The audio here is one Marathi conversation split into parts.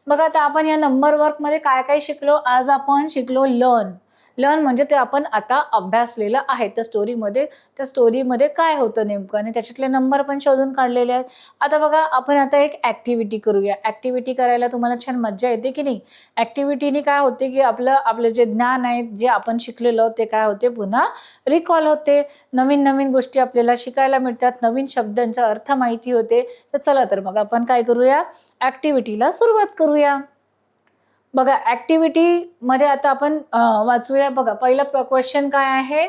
बघा आता आपण या नंबर वर्कमध्ये काय काय शिकलो. आज आपण शिकलो लर्न. लर्न म्हणजे ते आपण आता अभ्यासलेलं आहे. त्या स्टोरीमध्ये काय होतं नेमकं आणि त्याच्यातले नंबर पण शोधून काढलेले आहेत. आता बघा आपण आता एक ॲक्टिव्हिटी करूया. ॲक्टिव्हिटी करायला तुम्हाला छान मज्जा येते की नाही. ॲक्टिव्हिटीने काय होते की आपलं जे ज्ञान आहे, जे आपण शिकलेलो ते काय होते, पुन्हा रिकॉल होते. नवीन नवीन गोष्टी आपल्याला शिकायला मिळतात, नवीन शब्दांचा अर्थ माहिती होते. तर चला तर मग आपण काय करूया, ॲक्टिव्हिटीला सुरुवात करूया. बघा ॲक्टिव्हिटीमध्ये आता आपण वाचूया. बघा पहिला क्वेश्चन काय आहे.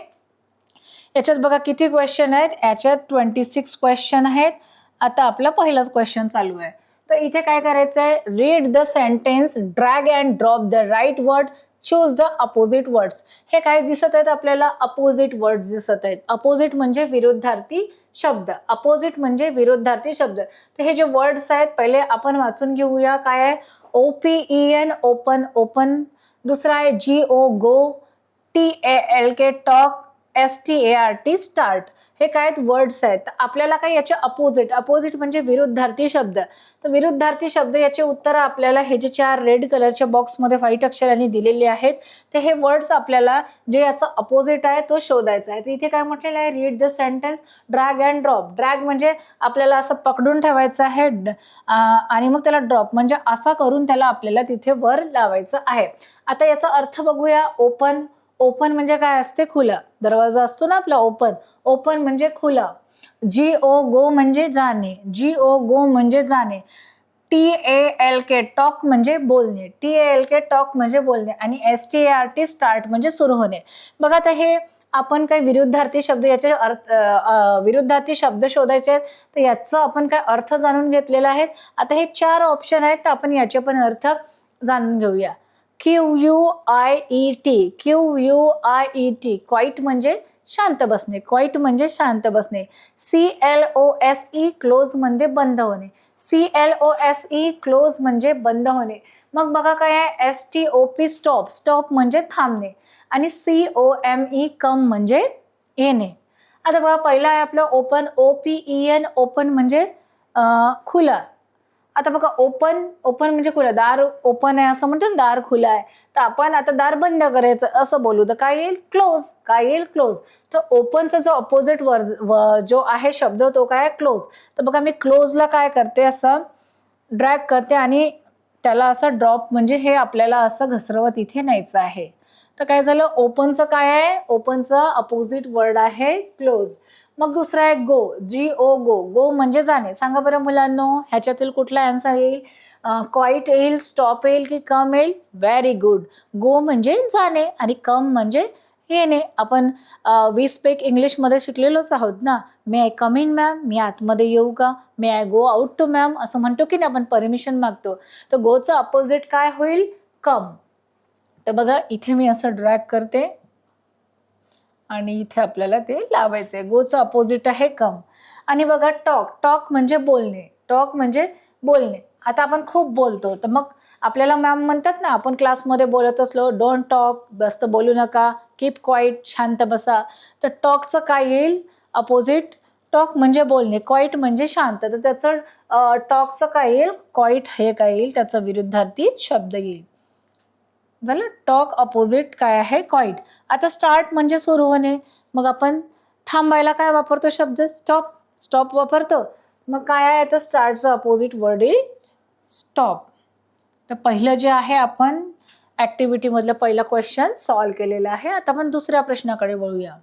याच्यात बघा किती क्वेश्चन आहेत. याच्यात 26 क्वेश्चन आहेत. आता आपला पहिलाच क्वेश्चन चालू आहे. तर इथे काय करायचं आहे, read the sentence, drag and drop the right word, choose the opposite words. हे काय दिसत आहेत आपल्याला, अपोजिट वर्ड्स दिसत आहेत. अपोजिट म्हणजे विरुद्धार्थी शब्द. अपोजिट म्हणजे विरुद्धार्थी शब्द. तर हे जे वर्ड्स आहेत पहिले आपण वाचून घेऊया. काय आहे, OPEN ओपन, ओपन. दुसरा आहे GO गो, TALK टॉक, START स्टार्ट. हे काय वर्ड्स आहेत. आपल्याला काय याचे अपोजिट म्हणजे विरुद्धार्थी शब्द. तर विरुद्धार्थी शब्द याचे उत्तर आपल्याला हे जे 4 रेड कलरच्या बॉक्समध्ये व्हाईट अक्षरांनी दिलेले आहेत. तर हे वर्ड्स आपल्याला जे याचा अपोजिट आहे तो शोधायचा आहे. तर इथे काय म्हटलेलं आहे, read the sentence, drag and drop. Drag म्हणजे आपल्याला असं पकडून ठेवायचं आहे आणि मग त्याला ड्रॉप म्हणजे असा करून त्याला आपल्याला तिथे वर लावायचं आहे. आता याचा अर्थ बघूया. ओपन, ओपन म्हणजे काय असते, खुला. दरवाजा असतो ना आपला, ओपन. ओपन म्हणजे खुला. GO गो म्हणजे जाणे. GO गो म्हणजे जाणे. TALK टॉक म्हणजे बोलणे. TALK टॉक म्हणजे बोलणे. आणि START स्टार्ट म्हणजे सुरू होणे. बघा आता हे आपण काय विरुद्धार्थी शब्द, याचे विरुद्धार्थी शब्द शोधायचे आहेत. तर याचा आपण काय अर्थ जाणून घेतलेला आहे. आता हे 4 ऑप्शन आहेत, तर आपण याचे पण अर्थ जाणून घेऊया. QUIET, QUIET, क्वाईट म्हणजे शांत बसणे. क्वाईट म्हणजे शांत बसणे. CLOSE, क्लोज म्हणजे बंद होणे. CLOSE, क्लोज म्हणजे बंद होणे. मग बघा काय आहे, STOP, स्टॉप. स्टॉप म्हणजे थांबणे. आणि COME, कम म्हणजे येणे. आता बघा पहिला आहे आपलं ओपन, OPEN, ओपन म्हणजे खुला. आता बघा ओपन, ओपन म्हणजे खुला. दार ओपन आहे असं म्हणतो, दार खुला आहे. तर आपण आता दार बंद करायचं असं बोलू तर काय येईल, क्लोज. काय येईल, क्लोज. तर ओपनचा जो अपोजिट जो आहे शब्द तो काय आहे, क्लोज. तर बघा मी क्लोजला काय करते, असं ड्रॅग करते आणि त्याला असं ड्रॉप म्हणजे हे आपल्याला असं घसरवत इथे न्यायचं आहे. तर काय झालं, ओपनचं काय आहे, ओपनचं अपोजिट वर्ड आहे क्लोज. मग दुसरा आहे गो, GO गो. गो म्हणजे जाणे. सांगा बरं मुलांनो, ह्याच्यातील कुठला आन्सर येईल, क्वाईट येईल, स्टॉप येईल की कम येईल. Very good. गो म्हणजे जाणे आणि कम म्हणजे येणे. आपण वी स्पीक इंग्लिशमध्ये शिकलेलोच आहोत ना. May I come in ma'am, मी आतमध्ये येऊ का. May I go out to ma'am, असं म्हणतो की नाही आपण, परमिशन मागतो. तर गोचं अपोजिट काय होईल, कम. तर बघा इथे मी असं ड्रॅग करते आणि इथे आपल्याला ते लावायचंय. गोचं अपोजिट आहे कम. आणि बघा टॉक, टॉक म्हणजे बोलणे. टॉक म्हणजे बोलणे. आता आपण खूप बोलतो, तर मग आपल्याला मॅम म्हणतात ना, आपण क्लासमध्ये बोलत असलो, डोंट टॉक, जास्त बोलू नका, कीप क्वाईट, शांत बसा. तर टॉकचं काय येईल अपोजिट, टॉक म्हणजे बोलणे, क्वाईट म्हणजे शांत. तर त्याचं टॉकचं काय येईल, क्वाईट हे काय येईल, त्याचा विरुद्धार्थी शब्द येईल. झालं, टॉक अपोजिट काय आहे, क्वाईट. आता स्टार्ट म्हणजे सुरू होणे. मग आपण थांबायला काय वापरतो शब्द, स्टॉप. स्टॉप वापरतो. मग काय आहे, तर स्टार्टचं अपोजिट वर्ड येईल स्टॉप. तर पहिलं जे आहे आपण ॲक्टिव्हिटीमधलं पहिला क्वेश्चन सॉल्व केलेला आहे. आता आपण दुसऱ्या प्रश्नाकडे वळूया.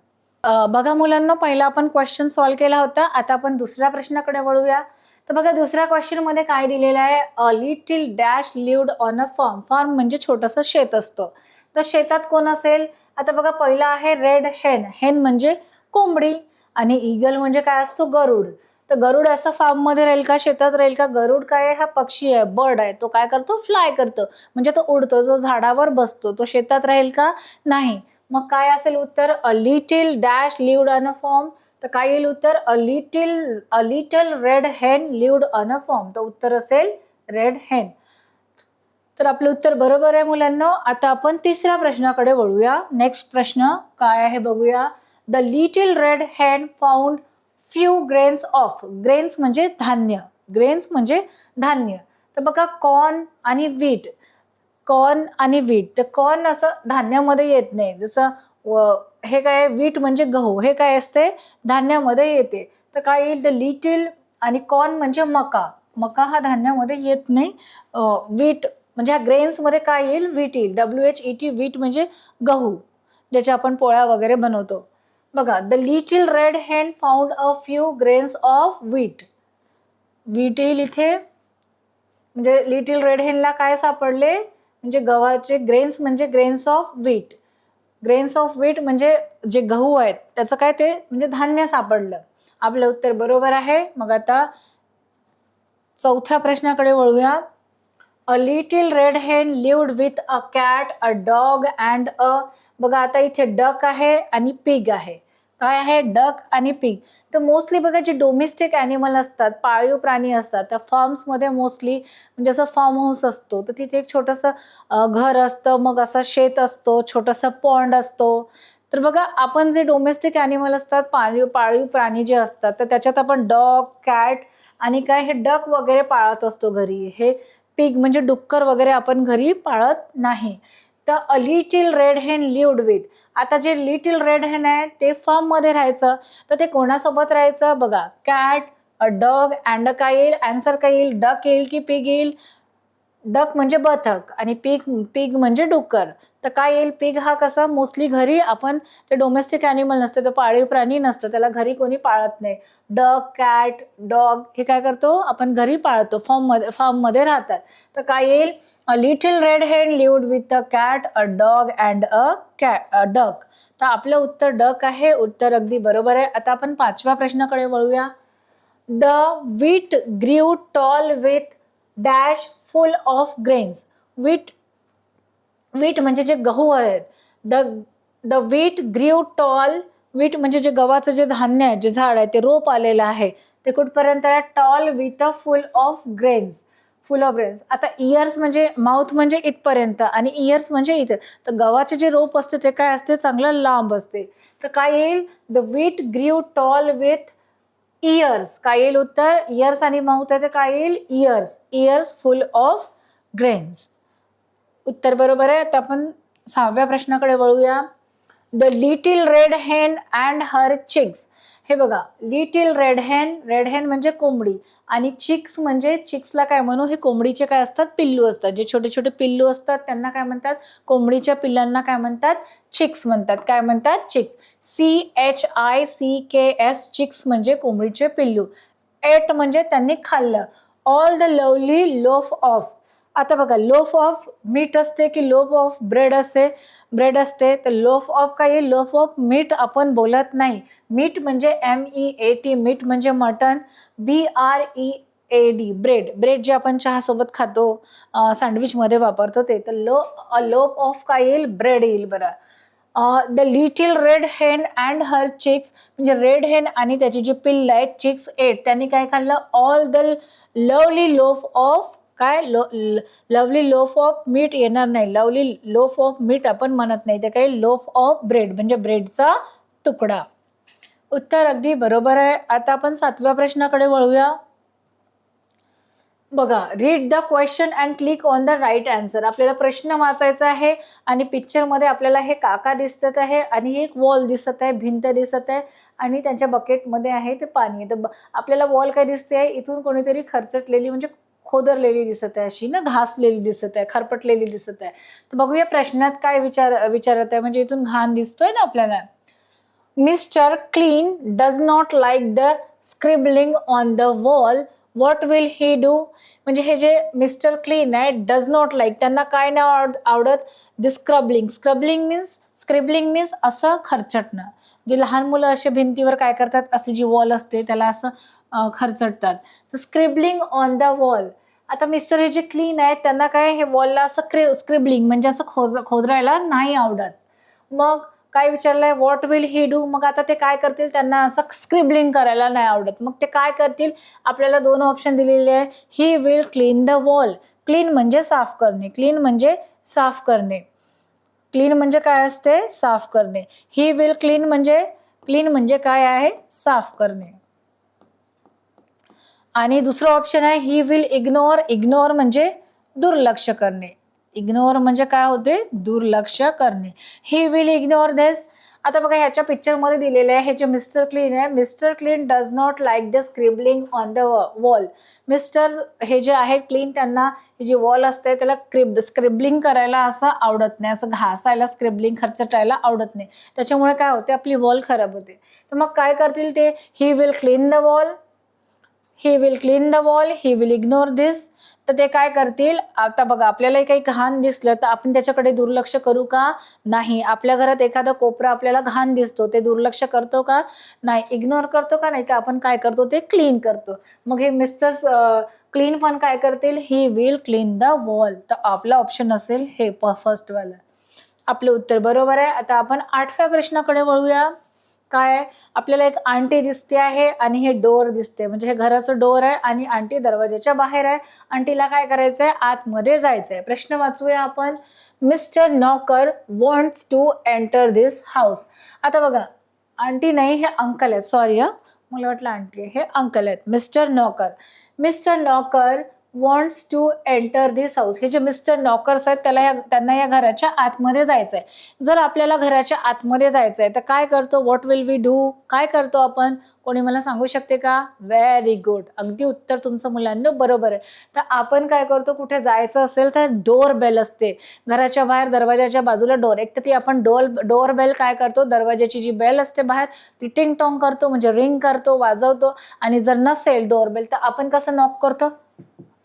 बघा मुलांना, पहिला आपण क्वेश्चन सॉल्व केला होता. आता आपण दुसऱ्या प्रश्नाकडे वळूया. तर बघा दुसऱ्या क्वेश्चनमध्ये काय दिलेलं आहे, a little dash lived on a farm. Farm म्हणजे छोटंसं शेत असतं. तर शेतात कोण असेल. आता बघा पहिला आहे रेड हेन. हेन म्हणजे कोंबडी. आणि ईगल म्हणजे काय असतो, गरुड. तर गरुड असं फार्ममध्ये राहील का, शेतात राहील का. गरुड काय आहे, हा पक्षी आहे, बर्ड आहे. तो काय करतो, फ्लाय करतो, म्हणजे तो उडतो. जो झाडावर बसतो तो शेतात राहील का, नाही. मग काय असेल उत्तर, अ little dash lived on a form. तर काय येईल उत्तर, अ लिटल रेड हेन लिव्ड ऑन अ फार्म. तर उत्तर असेल रेड हेन. तर आपलं उत्तर बरोबर आहे मुलांना. आता आपण तिसऱ्या प्रश्नाकडे वळूया. नेक्स्ट प्रश्न काय आहे बघूया. द लिटिल रेड हेन found few grains of. Grains म्हणजे धान्य. ग्रेन्स म्हणजे धान्य. तर बघा कॉर्न आणि व्हीट, कॉर्न आणि व्हीट. तर कॉर्न असं धान्यामध्ये येत नाही, जसं हे काय व्हीट म्हणजे गहू, हे काय असते धान्यामध्ये येते. तर काय येईल द लिटिल, आणि कॉर्न म्हणजे मका, मका हा धान्यामध्ये येत नाही. व्हीट म्हणजे ह्या ग्रेन्समध्ये काय येईल व्हीट येईल, WHET व्हीट म्हणजे गहू, ज्याच्या आपण पोळ्या वगैरे बनवतो. बघा द लिटिल रेड हेन found a few grains of wheat, wheat येईल इथे. म्हणजे लिटिल रेड हेनला काय सापडले, म्हणजे गव्हाचे ग्रेन्स म्हणजे grains of wheat, grains of wheat म्हणजे जे गहू आहेत त्याचं काय ते म्हणजे धान्य सापडलं. आपलं उत्तर बरोबर आहे. मग आता चौथ्या प्रश्नाकडे वळूया. अ लिटिल रेड हेन lived with a cat, a dog and अ, बघा आता इथे डक आहे आणि पिग आहे. काय आहे डक आणि पिग. तर मोस्टली बघा जे डोमेस्टिक ॲनिमल असतात, पाळीव प्राणी असतात, त्या फार्म्समध्ये मोस्टली म्हणजे असं फार्म हाऊस असतो, तर तिथे एक छोटंसं घर असतं, मग असं शेत असतो, छोटंसं पॉन्ड असतो. तर बघा आपण जे डोमेस्टिक ॲनिमल असतात, पाळीव प्राणी जे असतात, तर त्याच्यात आपण डॉग, कॅट आणि काय हे डक वगैरे पाळत असतो घरी. हे पिग म्हणजे डुक्कर वगैरे आपण घरी पाळत नाही. तर अ लिटिल रेड हेन लिव्ड विथ, आता जे लिटिल रेड हेन आहे ते फार्ममध्ये राहायचं, तर ते कोणासोबत राहायचं बघा, कॅट, अ डॉग अँड काय येईल आन्सर, काय येईल डक येईल की पिग येईल. डक म्हणजे बथक आणि पिग म्हणजे डुक्कर. तर काय येईल पिग हा कसा मोस्टली घरी आपण, ते डोमेस्टिक ॲनिमल नसते, तो पाळीव प्राणी नसतं, त्याला घरी कोणी पाळत नाही. डक, कॅट, डॉग हे काय करतो आपण घरी पाळतो, फार्ममध्ये राहतात. तर काय येईल अ लिटिल रेड हेन lived with a cat, a dog and a duck. तर आपलं उत्तर डक आहे. उत्तर अगदी बरोबर आहे. आता आपण पाचव्या प्रश्नाकडे वळूया. The wheat grew tall with dash full of grains. Wheat म्हणजे जे गहू आहेत, the wheat grew tall, wheat म्हणजे जे गव्हाचं जे धान्य आहे, जे झाड आहे, ते रोप आलेलं आहे, ते कुठपर्यंत आहे tall with a full of grains, full of grains. आता इयर्स म्हणजे माउथ म्हणजे इथपर्यंत आणि इयर्स म्हणजे इथे. तर गव्हाचे जे रोप असते ते काय असते चांगलं लांब असते. तर काय येईल the wheat grew tall with years. काय येईल उत्तर, इयर्स आणि माउथ आहे तर काय येईल years, years full of grains. उत्तर बरोबर आहे. आता आपण सहाव्या प्रश्नाकडे वळूया. द लिटिल रेड हेन अँड हर चिक्स. हे बघा लिटिल रेड हेन म्हणजे कोंबडी आणि चिक्स म्हणजे चिक्सला काय म्हणू, हे कोंबडीचे काय असतात पिल्लू असतात, जे छोटे छोटे पिल्लू असतात त्यांना काय म्हणतात, कोंबडीच्या पिल्लांना काय म्हणतात चिक्स म्हणतात. काय म्हणतात चिक्स, CHICKS, चिक्स म्हणजे कोंबडीचे पिल्लू. एट म्हणजे त्यांनी खाल्लं. All the lovely loaf of. आता बघा लोफ ऑफ मीठ असते की लोफ ऑफ ब्रेड असते. तर लोफ ऑफ काय येईल, लोफ ऑफ मीठ आपण बोलत नाही. मीठ म्हणजे MEAT, मीठ म्हणजे मटन. BREAD ब्रेड जे आपण चहासोबत खातो, सँडविचमध्ये वापरतो ते. तर लोफ ऑफ काय येईल ब्रेड येईल. बरं द लिटिल रेड हेन अँड हर चिक्स म्हणजे रेड हेन आणि त्याची जी पिल्ल आहेत चिक्स एट, त्यांनी काय खाल्लं all the lovely loaf of, काय लवली लोफ ऑफ मीट येणार नाही, लवली लोफ ऑफ मीट आपण म्हणत नाही, ते काही लोफ ऑफ ब्रेड म्हणजे ब्रेडचा तुकडा. उत्तर अगदी बरोबर आहे. आता आपण सातव्या प्रश्नाकडे वळूया. बघा read the question and click on the right answer. आपल्याला प्रश्न वाचायचा आहे आणि पिक्चरमध्ये आपल्याला हे काका दिसत आहे आणि एक वॉल दिसत आहे, भिंत दिसत आहे आणि त्यांच्या बकेटमध्ये आहे ते पाणी. तर आपल्याला वॉल काय दिसते आहे, इथून कोणीतरी खरचटलेली म्हणजे खोदरलेली दिसत आहे, अशी ना घासलेली दिसत आहे, खरपटलेली दिसत आहे. तर बघूया प्रश्नात काय विचारत आहे. म्हणजे इथून घाण दिसतोय ना आपल्याला. Mister clean does not like the scribbling on the wall, what will he do. म्हणजे हे जे मिस्टर क्लीन आहे डज नॉट लाईक, त्यांना काय नाही आवडत द स्क्रिबलिंग मीन्स असं खरचटणं. जे लहान मुलं असे भिंतीवर काय करतात, अशी जी वॉल असते त्याला असं खरचटतात. तर स्क्रिबलिंग ऑन द वॉल. आता मिस्टर हे जे क्लीन आहेत त्यांना काय हे वॉलला असं स्क्रिबलिंग म्हणजे असं खोदरायला नाही आवडत. मग काय विचारलंय व्हॉट विल ही डू. मग आता ते काय करतील, त्यांना असं स्क्रिबलिंग करायला नाही आवडत, मग ते काय करतील, आपल्याला दोन ऑप्शन दिलेले आहे. He will clean the wall. Clean म्हणजे साफ करणे, क्लीन म्हणजे साफ करणे, क्लीन म्हणजे काय असते साफ करणे. ही विल क्लीन म्हणजे काय आहे साफ करणे. आणि दुसरं ऑप्शन आहे ही विल इग्नोर. इग्नोर म्हणजे दुर्लक्ष करणे. इग्नोर म्हणजे काय होते? दुर्लक्ष करणे. ही विल इग्नोर दिस. आता बघा ह्याच्या पिक्चरमध्ये दिलेले आहे, हे जे मिस्टर क्लीन आहे, mister clean does not like the scribbling on the wall. Mister हे जे आहेत क्लीन, त्यांना ही जी वॉल असते त्याला स्क्रिबलिंग करायला असं आवडत नाही, असं घासायला स्क्रिबलिंग खर्चटायला आवडत नाही. त्याच्यामुळे काय होते? आपली वॉल खराब होते. तर मग काय करतील ते? He will clean the wall. He will clean the wall. He will ignore this. तर ते काय करतील? आता बघा आपल्याला काही घाण दिसलं तर आपण त्याच्याकडे दुर्लक्ष करू का? नाही. आपल्या घरात एखादा कोपरा आपल्याला घाण दिसतो, ते दुर्लक्ष करतो का? नाही. इग्नोर करतो का? नाही. तर आपण काय करतो? ते क्लीन करतो. मग हे मिस्टर क्लीन पण काय करतील? He will clean the wall. तर आपला ऑप्शन असेल हे फर्स्ट वाला. आपलं उत्तर बरोबर आहे. आता आपण 8व्या प्रश्नाकडे वळूया. काय आहे? आपल्याला एक आंटी दिसते आहे आणि हे डोअर दिसते, म्हणजे हे घराचं डोअर आहे आणि आंटी दरवाजाच्या बाहेर आहे. आंटीला काय करायचंय? आतमध्ये जायचंय. प्रश्न वाचूया आपण. Mr Knocker wants to enter this house. आता बघा आंटी नाही, हे अंकल आहेत. सॉरी मला वाटलं आंटी आहे, हे अंकल आहेत. Mr Knocker wants to enter this house. हे जे मिस्टर नॉकर्स आहेत त्यांना या घराच्या आतमध्ये जायचंय. जर आपल्याला घराच्या आतमध्ये जायचंय तर काय करतो? What will we do? काय करतो आपण? कोणी मला सांगू शकते का? Very good. अगदी उत्तर तुमचं मुलांना बरोबर आहे. तर आपण काय करतो? कुठे जायचं असेल तर डोअर बेल असते घराच्या बाहेर, दरवाजाच्या बाजूला डोअर. एक तर ती आपण डोअर बेल काय करतो? दरवाजाची जी बेल असते बाहेर ती टिंग टॉंग करतो, म्हणजे रिंग करतो, वाजवतो. आणि जर नसेल डोअर बेल तर आपण कसं नॉक करतो?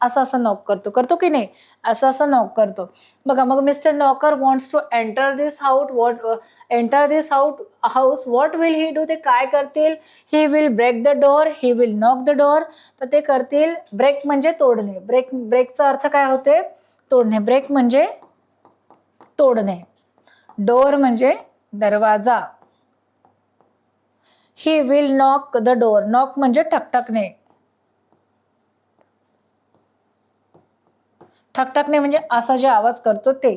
असं नॉक करतो की नाही? असं नॉक करतो. बघा मग Mr Knocker wants to enter this house. What will he do? ते काय करतील? He will break the door. He will knock the door. तर ते करतील. ब्रेक म्हणजे तोडणे. ब्रेकचा अर्थ काय होते? तोडणे. ब्रेक म्हणजे तोडणे. डोअर म्हणजे दरवाजा. ही will knock the door. Knock म्हणजे ठकठकणे. ठकठकणे म्हणजे असा जे आवाज करतो ते.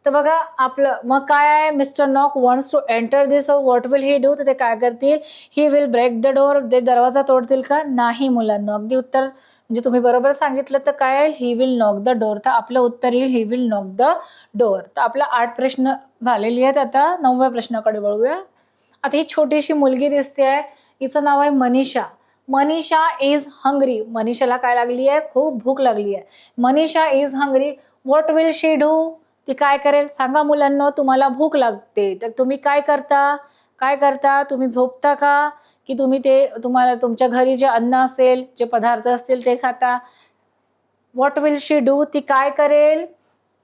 तर बघा आपलं मग काय आहे? Mr Knock wants to enter this house. What will he do? तर ते काय करतील? He will break the door. ते दरवाजा तोडतील का? नाही मुलांना. अगदी उत्तर म्हणजे तुम्ही बरोबर सांगितलं. तर काय आहे? He will knock the door. तर आपलं उत्तर येईल ही विल नॉक द डोअर. तर आपला 8 प्रश्न झालेली आहेत. आता 9व्या प्रश्नाकडे वळूया. आता ही छोटीशी मुलगी दिसते आहे, हिचं नाव आहे मनीषा. Manisha is hungry. मनीषाला काय लागली आहे? खूप भूक लागली आहे. Manisha is hungry. What will she do? ती काय करेल? सांगा मुलांना. तुम्हाला भूक लागते तर तुम्ही काय करता? तुम्ही झोपता का? की तुम्हाला तुमच्या घरी जे अन्न असेल, जे पदार्थ असतील ते खाता? What will she do? ती काय करेल?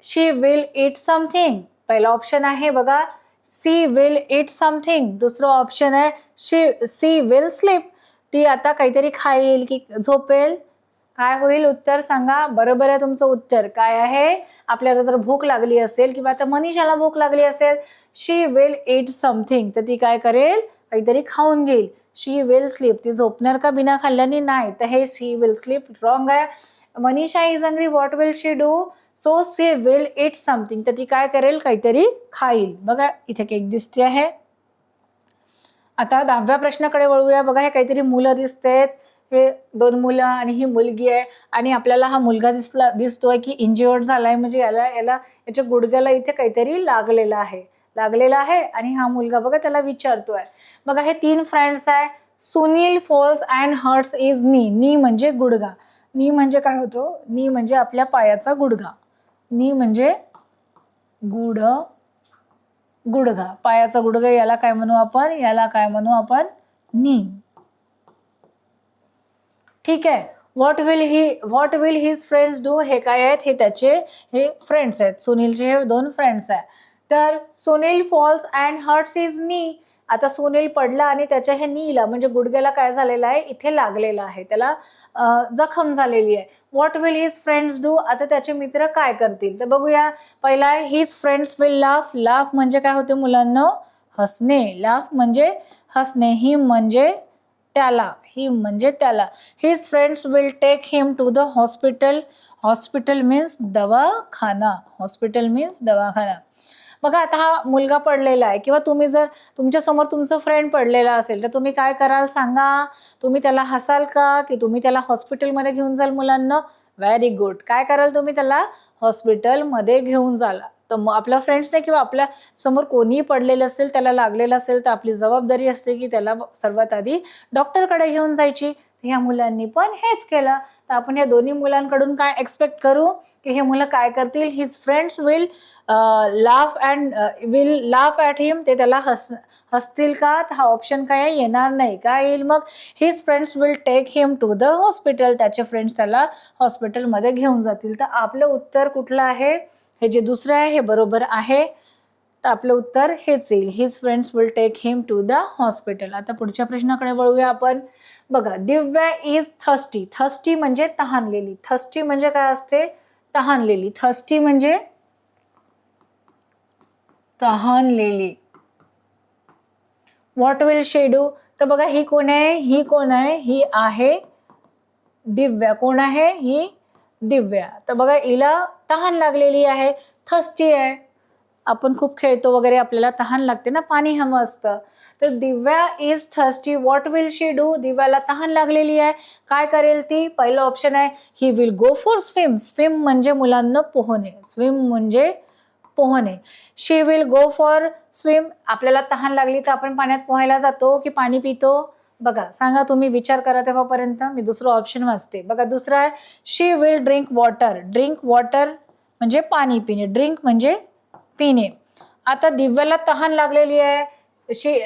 शी विल इट समथिंग. पहिला ऑप्शन आहे बघा, सी विल इट समथिंग. दुसरं ऑप्शन आहे सी विल स्लीप. ती आता काहीतरी खाईल की झोपेल? काय होईल? उत्तर सांगा. बरोबर आहे तुमचं उत्तर. काय आहे? आपल्याला जर भूक लागली असेल किंवा आता मनीषाला भूक लागली असेल, शी विल इट समथिंग. तर ती काय करेल? काहीतरी खाऊन घेईल. शी विल स्लीप. ती झोपणार का बिना खाल्ल्याने? नाही. तर हे शी विल स्लीप रॉंग आहे. Manisha is hungry. What will she do? So she will it something. तर ती काय करेल? काहीतरी खाईल. बघा इथे केक दिसते आहे. आता 10व्या प्रश्नाकडे वळूया. बघा हे काहीतरी मुलं दिसतात. हे 2 मुलं आणि ही मुलगी आहे आणि आपल्याला हा मुलगा दिसतोय की इंज्युअर्ड झालाय, म्हणजे याच्या गुडघ्याला इथे काहीतरी लागलेलं आहे आणि हा मुलगा बघा त्याला विचारतोय. बघा हे 3 फ्रेंड्स आहे. Sunil falls and hurts his knee. Knee म्हणजे गुडघा. नी म्हणजे काय होतो? नी म्हणजे आपल्या पायाचा गुडघा. नी म्हणजे गुडघा, पायाचा गुडघा. याला काय म्हणू आपण? नी. ठीक आहे. What will his friends do? हे काय आहेत? हे फ्रेंड्स आहेत. सुनीलचे हे 2 फ्रेंड्स आहेत. तर Sunil falls and hurts his knee. आता सुनील पडला आणि त्याच्या हे नीला म्हणजे गुडघ्याला काय झालेलं आहे? इथे लागलेलं आहे, त्याला जखम झालेली आहे. What will his friends do? आता त्याचे मित्र काय करतील? तर बघूया. पहिला आहे his friends will laugh. Laugh म्हणजे काय होते मुलांना? हसणे. लाफ म्हणजे हसणे. हिम म्हणजे त्याला. His friends will take him to the hospital. Hospital means दवाखाना. बघा आता हा मुलगा पडलेला आहे किंवा तुम्ही जर तुमच्यासमोर तुमचं फ्रेंड पडलेला असेल तर तुम्ही काय कराल सांगा? तुम्ही त्याला हसाल का की तुम्ही त्याला हॉस्पिटलमध्ये घेऊन जाल? मुलांना व्हेरी गुड. काय कराल तुम्ही? त्याला हॉस्पिटलमध्ये घेऊन जाल. तर मग आपल्या फ्रेंड्सने किंवा आपल्या समोर कोणीही पडलेलं असेल, त्याला लागलेलं असेल, तर आपली जबाबदारी असते की त्याला सर्वात आधी डॉक्टरकडे घेऊन जायची. ह्या मुलांनी पण हेच केलं. तर आपण या दोन्ही मुलांकडून काय एक्सपेक्ट करू की हे मुलं काय करतील? His friends will laugh at him. ते त्याला हसतील का? तर हा ऑप्शन काय येणार नाही. काय येईल मग? His friends will take him to the hospital. त्याचे फ्रेंड्स त्याला हॉस्पिटलमध्ये घेऊन जातील. तर आपलं उत्तर कुठलं आहे? हे जे दुसरं आहे हे बरोबर आहे. तर आपलं उत्तर हेच येईल. His friends will take him to the hospital. आता पुढच्या प्रश्नाकडे वळूया आपण. बघा, दिव्या इज थर्स्टी. थर्स्टी म्हणजे तहानलेली. थर्स्टी म्हणजे काय असते? तहानलेली. थर्स्टी म्हणजे तहानलेली. What will she do? तर बघा, ही कोण आहे? ही कोण आहे? ही आहे दिव्या. कोण आहे? ही दिव्या. तर बघा, हिला तहान लागलेली आहे, थर्स्टी आहे. आपण खूप खेळतो वगैरे, आपल्याला तहान लागते ना, पाणी हवं असतं. तर Divya is thirsty. What will she do? दिव्याला तहान लागलेली आहे, काय करेल ती? पहिलं ऑप्शन आहे he will go for swim. Swim म्हणजे मुलांना पोहणे. स्विम म्हणजे पोहणे. She will go for swim. आपल्याला तहान लागली तर आपण पाण्यात पोहायला जातो की पाणी पितो? बघा, सांगा तुम्ही, विचार करा तेव्हापर्यंत. मी दुसरं ऑप्शन वाचते. बघा, दुसरं आहे she will drink water. Drink water म्हणजे पाणी पिणे. ड्रिंक म्हणजे पिणे. आता दिव्याला तहान लागलेली आहे.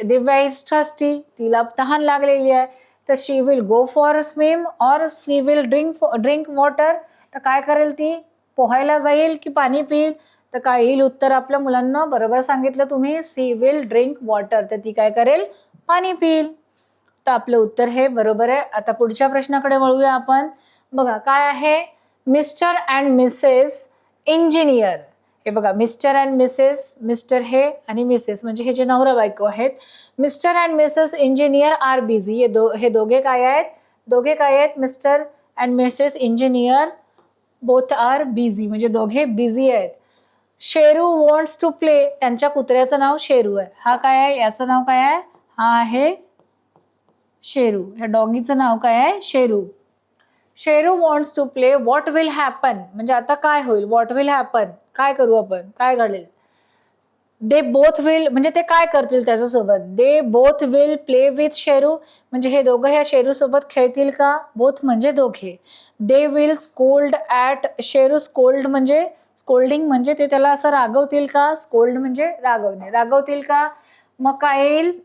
दिव्या इज थर्स्टी. तिला तहान लागलेली आहे. तर शी विल गो फॉर स्विम और शी विल ड्रिंक वॉटर. तर काय करेल ती? पोहायला जाईल की पाणी पिईल? तर काय येईल उत्तर आपल्या मुलांना? बरोबर सांगितलं तुम्ही, शी विल ड्रिंक वॉटर. तर ती काय करेल? पाणी पिईल. तर आपलं उत्तर हे बरोबर आहे. आता पुढच्या प्रश्नाकडे वळूया आपण. बघा, काय आहे? Mister and Mrs engineer. हे बघा, मिस्टर अँड मिसेस. मिस्टर हे आणि मिसेस म्हणजे हे जे नवरा बायको आहेत. Mr and Mrs engineer are busy. हे दोघे काय आहेत? दोघे काय आहेत? Mr and Mrs Engineer both are busy म्हणजे दोघे बिझी आहेत. Sheru wants to play. त्यांच्या कुत्र्याचं नाव शेरू आहे. हा काय आहे? याचं नाव काय आहे? हा आहे शेरू. ह्या डॉगीचं नाव काय आहे? Sheru. Sheru wants to play. What will happen म्हणजे आता काय होईल? व्हॉट विल हॅपन, काय करू आपण? काय घडेल? दे बोथ विल म्हणजे ते काय करतील त्याच्यासोबत? They both will play with Sheru म्हणजे हे दोघं ह्या शेरू सोबत खेळतील का? बोथ म्हणजे दोघे. They will scold at Sheru. Scold म्हणजे स्कोल्डिंग म्हणजे ते त्याला असं रागवतील का? स्कोल्ड म्हणजे रागवणे. रागवतील का? मग काय येईल?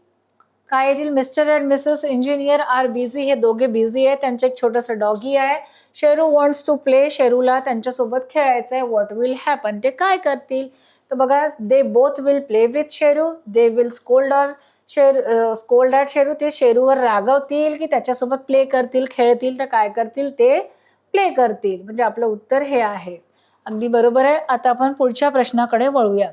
काय येतील? Mister and Mrs engineer are busy. हे दोघे बिझी आहे. त्यांचं एक छोटंसं डॉगी आहे. Sheru wants to play. शेरूला त्यांच्यासोबत खेळायचं आहे. व्हॉट विल हॅपन, ते काय करतील? तर बघा, they both will play with Sheru. They will scold at Sheru. ते शेरूवर रागवतील की त्याच्यासोबत प्ले करतील, खेळतील? तर काय करतील? ते प्ले करतील. म्हणजे आपलं उत्तर हे आहे. अगदी बरोबर आहे. आता आपण पुढच्या प्रश्नाकडे वळूया.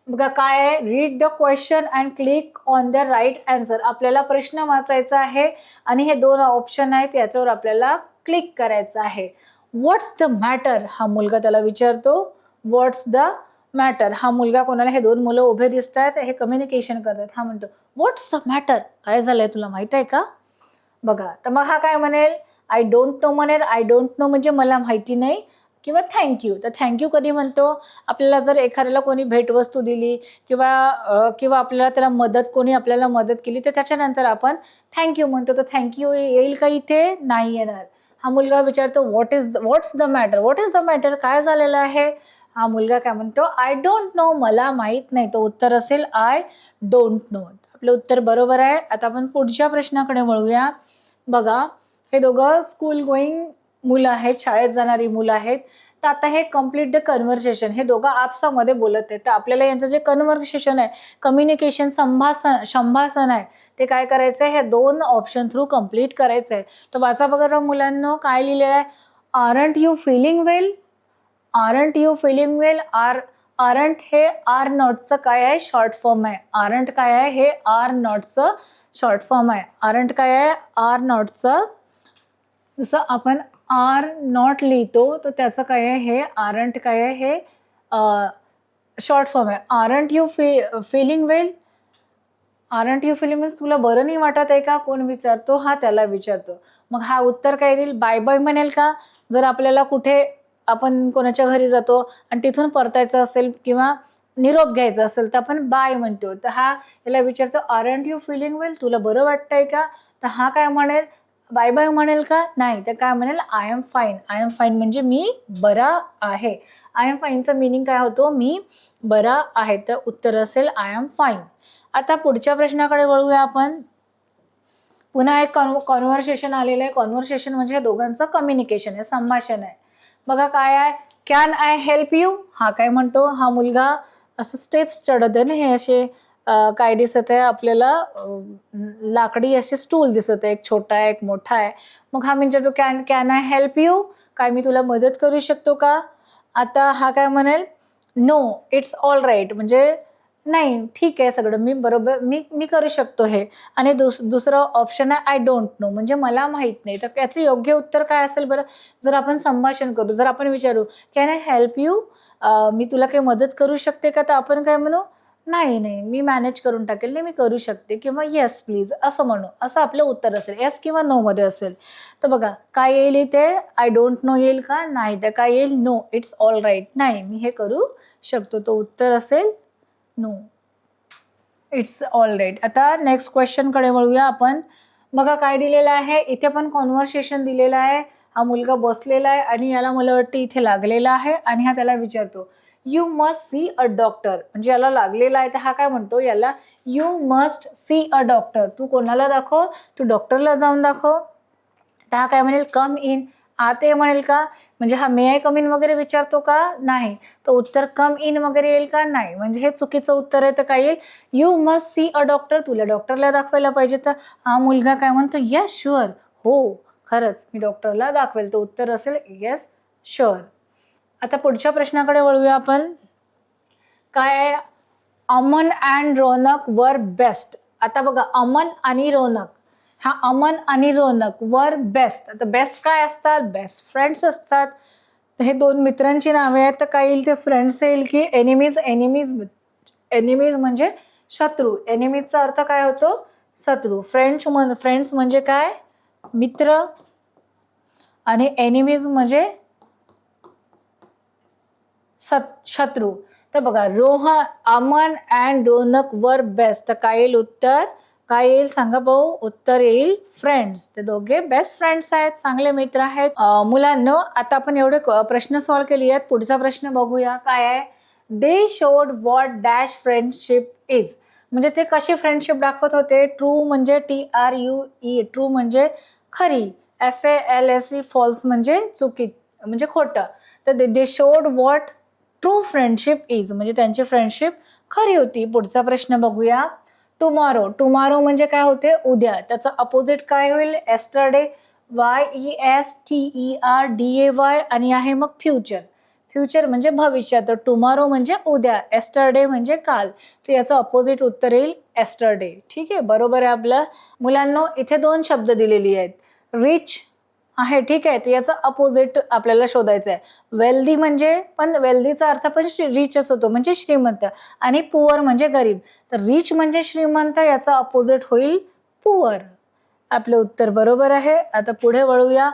बघा, काय आहे? Read the question and click on the right answer. आपल्याला प्रश्न वाचायचा आहे आणि हे दोन ऑप्शन आहेत, याच्यावर आपल्याला क्लिक करायचं आहे. व्हॉट्स द मॅटर? हा मुलगा त्याला विचारतो. What's the matter? हा मुलगा कोणाला? हे दोन मुलं उभे दिसत आहेत, हे कम्युनिकेशन करतात. हा म्हणतो व्हॉट्स द मॅटर? काय झालंय, तुला माहित आहे का? बघा, तर मग हा काय म्हणेल? आय डोंट नो म्हणेल. आय डोंट नो म्हणजे मला माहिती नाही. किंवा थँक्यू. तर थँक्यू कधी म्हणतो? आपल्याला जर एखाद्याला कोणी भेटवस्तू दिली किंवा आपल्याला त्याला कोणी आपल्याला मदत केली तर त्याच्यानंतर आपण थँक्यू म्हणतो. तर थँक्यू येईल का इथे? नाही येणार. हा मुलगा विचारतो what's the matter? What is the matter? काय झालेलं आहे? हा मुलगा काय म्हणतो? आय डोंट नो, मला माहीत नाही. तो उत्तर असेल आय डोंट नो. आपलं उत्तर बरोबर आहे. आता आपण पुढच्या प्रश्नाकडे वळूया. बघा, हे दोघं स्कूल गोईंग मुलं आहेत, शाळेत जाणारी मुलं आहेत. तर आता हे कम्प्लीट द कन्व्हर्सेशन. हे दोघं आपसामध्ये बोलत आहेत. तर आपल्याला यांचं जे कन्व्हर्सेशन आहे, कम्युनिकेशन, संभाषण आहे, ते काय करायचं आहे? ह्या दोन ऑप्शन थ्रू कम्प्लीट करायचं आहे. तर वाचा बघा मुलांना, काय लिहिलेलं आहे? Aren't you feeling well? Aren't you feeling well? Aren't हे आर नॉटचं काय आहे? शॉर्ट फॉर्म आहे. आरंट काय आहे? हे आर नॉटचं शॉर्ट फॉर्म आहे. आरंट काय आहे? आर नॉटचं. जसं आपण आर नॉट लिहितो तर त्याचं काय आहे? हे आरंट काय आहे? हे शॉर्ट फॉर्म आहे. Aren't you feeling well. Aren't you feeling means तुला बरं नाही वाटत आहे का, कोण विचारतो, हा त्याला विचारतो. मग हा उत्तर काय देईल, बाय बाय म्हणेल का. जर आपल्याला कुठे आपण कोणाच्या घरी जातो आणि तिथून परतायचं असेल किंवा निरोप घ्यायचा असेल तर आपण बाय म्हणतो. तर हा याला विचारतो आरंट यू फिलिंग वेल, तुला बरं वाटतंय का. तर हा काय म्हणेल, बाय बाय म्हणेल का, नाही. तर काय म्हणेल, I am fine. I am fine म्हणजे मी बरा आहे. आय एम फाईनचा मिनिंग काय होतो, मी बरा आहे. तर उत्तर असेल आय एम फाईन. आता पुढच्या प्रश्नाकडे वळूया आपण. पुन्हा एक कॉन्व्हर्सेशन आलेलं आहे. कॉन्व्हर्सेशन म्हणजे हे दोघांचं कम्युनिकेशन आहे, संभाषण आहे. बघा काय आहे, कॅन आय हेल्प यू. हा काय म्हणतो, हा मुलगा असं स्टेप्स चढत आहे ना, हे असे काय दिसत आहे आपल्याला, लाकडी असे स्टूल दिसत आहे, एक छोटा आहे एक मोठा आहे. मग हा विचारतो कॅन आय हेल्प यू, काय मी तुला मदत करू शकतो का. आता हा काय म्हणेल, नो इट्स ऑल राईट, म्हणजे नाही ठीक आहे सगळं, मी बरोबर मी करू शकतो हे. आणि दुसरं ऑप्शन आहे आय डोंट नो, म्हणजे मला माहीत नाही. तर याचं योग्य उत्तर काय असेल बरं. जर आपण संभाषण करू, जर आपण विचारू कॅन आय हेल्प यू, मी तुला काही मदत करू शकते का, तर आपण काय म्हणू, नाही नाही मी मॅनेज करून टाकेल, नाही मी करू शकते, किंवा येस प्लीज असं म्हणू. असं आपलं उत्तर असेल, येस किंवा नो मध्ये असेल. तर बघा काय येईल इथे, आय डोंट नो येईल का, नाही. तर काय येईल, नो इट्स ऑल राईट, नाही मी हे करू शकतो. तो उत्तर असेल नो इट्स ऑल राईट. आता नेक्स्ट क्वेश्चनकडे वळूया आपण. बघा काय दिलेलं आहे, इथे पण कॉन्व्हर्सेशन दिलेलं आहे. हा मुलगा बसलेला आहे आणि याला मला वाटतं इथे लागलेला आहे आणि हा त्याला विचारतो you must see a doctor, म्हणजे याला लागलेला आहे. तर हा काय म्हणतो, याला you must see a doctor, तू कोणाला दाखव, तू डॉक्टरला जाऊन दाखव. तर हा काय म्हणेल, कम इन. आत ये म्हणेल का, म्हणजे हा मे आय कम इन वगैरे विचारतो का, नाही. तर उत्तर कम इन वगैरे येईल का, नाही. म्हणजे हे चुकीचं उत्तर आहे. तर काय येईल, you must see a doctor, तुला डॉक्टरला दाखवायला पाहिजे. तर हा मुलगा काय म्हणतो, येस शुअर, हो खरंच मी डॉक्टरला दाखवेल. तर उत्तर असेल येस शुअर. आता पुढच्या प्रश्नाकडे वळूया आपण. काय आहे, अमन अँड रौनक वर बेस्ट. आता बघा अमन आणि रौनक, हा अमन आणि रौनक वर बेस्ट. आता बेस्ट काय असतात, बेस्ट फ्रेंड्स असतात. तर हे दोन मित्रांची नावे आहेत. तर काय येईल, ते फ्रेंड्स येईल की एनिमीज. एनिमीज म्हणजे शत्रू. एनिमीजचा अर्थ काय होतो, शत्रू. फ्रेंड्स म्हणजे काय, मित्र. आणि एनिमीज म्हणजे शत्रू. तर बघा अमन अँड रौनक वर बेस्ट. तर काय येईल उत्तर, काय येईल सांगा भाऊ, उत्तर येईल फ्रेंड्स. ते दोघे बेस्ट फ्रेंड्स आहेत, चांगले मित्र आहेत. मुलांनो आता आपण एवढे प्रश्न सॉल्व केले आहेत. पुढचा प्रश्न बघूया काय आहे, they showed what dash friendship is. म्हणजे ते कशी फ्रेंडशिप दाखवत होते. ट्रू म्हणजे TRUE, ट्रू म्हणजे खरी. FALSE फॉल्स म्हणजे चुकी म्हणजे खोटं. तर they showed what true friendship is, म्हणजे त्यांची फ्रेंडशिप खरी होती. पुढचा प्रश्न बघूया, टुमॉरो म्हणजे काय होते, उद्या. त्याचं अपोजिट काय होईल, एस्टरडे. YESTERDAY आणि आहे मग फ्युचर म्हणजे भविष्य. तर टुमॉरो म्हणजे उद्या, एस्टरडे म्हणजे काल. तर याचं अपोजिट उत्तर येईल एस्टरडे. ठीक आहे, बरोबर आहे आपलं. मुलांनो इथे दोन शब्द दिलेली आहेत. रिच आहे, ठीक आहे, तर याचं अपोजिट आपल्याला शोधायचं आहे. वेल्दी म्हणजे, पण वेल्दीचा अर्थ पण रिचच होतो, म्हणजे श्रीमंत. आणि पुअर म्हणजे गरीब. तर रिच म्हणजे श्रीमंत, याचा अपोजिट होईल पुअर. आपलं उत्तर बरोबर आहे. आता पुढे वळूया.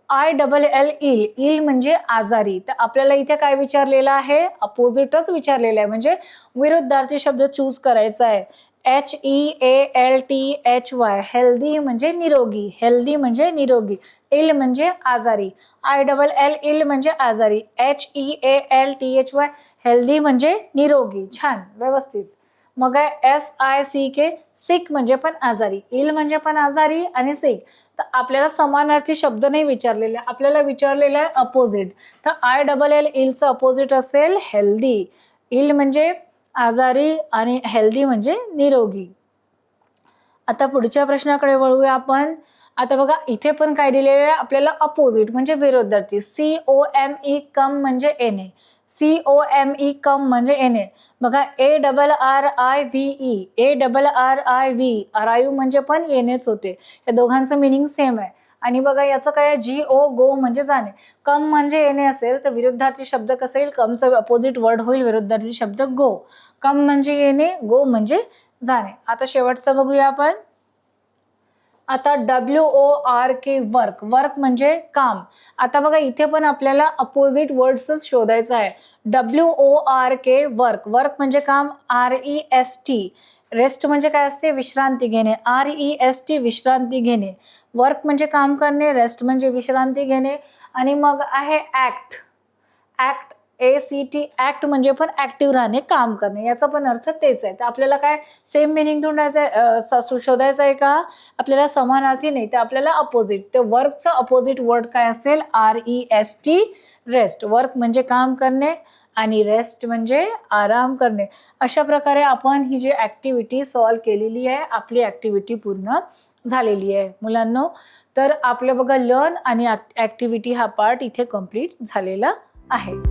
ILL इल म्हणजे आजारी. तर आपल्याला इथे काय विचारलेलं आहे, अपोजिटच विचारलेलं आहे, म्हणजे विरुद्धार्थी शब्द चूज करायचा आहे. HEALTHY हेल्दी म्हणजे निरोगी. हेल्दी म्हणजे निरोगी. इल म्हणजे आजारी. ILL इल म्हणजे आजारी. HEALTHY हेल्दी म्हणजे निरोगी. छान, व्यवस्थित. मग आहे SICK सिक म्हणजे पण आजारी. इल म्हणजे पण आजारी आणि सिक. तर आपल्याला समानार्थी शब्द नाही विचारलेले, आपल्याला विचारलेलं आहे अपोजिट. तर ILL इलचं अपोजिट असेल हेल्दी. इल म्हणजे आजारी आणि हेल्दी म्हणजे निरोगी. आता पुढच्या प्रश्नाकडे वळूया आपण. आता बघा इथे पण काय दिलेलं आहे आपल्याला, अपोजिट म्हणजे विरोधार्थी. COME कम म्हणजे येणे. COME कम म्हणजे येणे. बघा ARRIVE, ARRIV अरायू म्हणजे पण येणेच होते. या दोघांचं मिनिंग सेम आहे. आणि बघा याचं काय GO गो म्हणजे जाणे. कम म्हणजे येणे असेल तर विरुद्धार्थी शब्द कसं येईल, कमचं अपोजिट वर्ड होईल विरुद्धार्थी शब्द गो. कम म्हणजे येणे, गो म्हणजे जाणे. आता शेवटचं बघूया आपण. आता WORK वर्क, वर्क म्हणजे काम. आता बघा इथे पण आपल्याला अपोजिट वर्ड्सच शोधायचं आहे. WORK वर्क, वर्क म्हणजे काम. REST रेस्ट म्हणजे काय असते, विश्रांती घेणे. REST विश्रांती घेणे. वर्क म्हणजे काम करणे, रेस्ट म्हणजे विश्रांती घेणे. आणि मग आहे ऍक्ट, ऍक्ट ACT, ऍक्ट म्हणजे पण ऍक्टिव्ह राहणे, काम करणे. याचा पण अर्थ तेच आहे. तर आपल्याला काय सेम मिनिंग शोधायचं आहे का, आपल्याला समानार्थी नाही तर आपल्याला अपोजिट. तर वर्कचं अपोजिट वर्ड काय असेल, REST रेस्ट. वर्क म्हणजे काम करणे आणि रेस्ट म्हणजे आराम करणे. अशा प्रकारे आपण ही जी ऍक्टिव्हिटी सॉल्व्ह केलेली आहे, आपली ऍक्टिव्हिटी पूर्ण झालेली आहे मुलांनो. तर आपलं बघा लर्न आणि ऍक्टिव्हिटी हा पार्ट इथे कम्प्लीट झालेला आहे.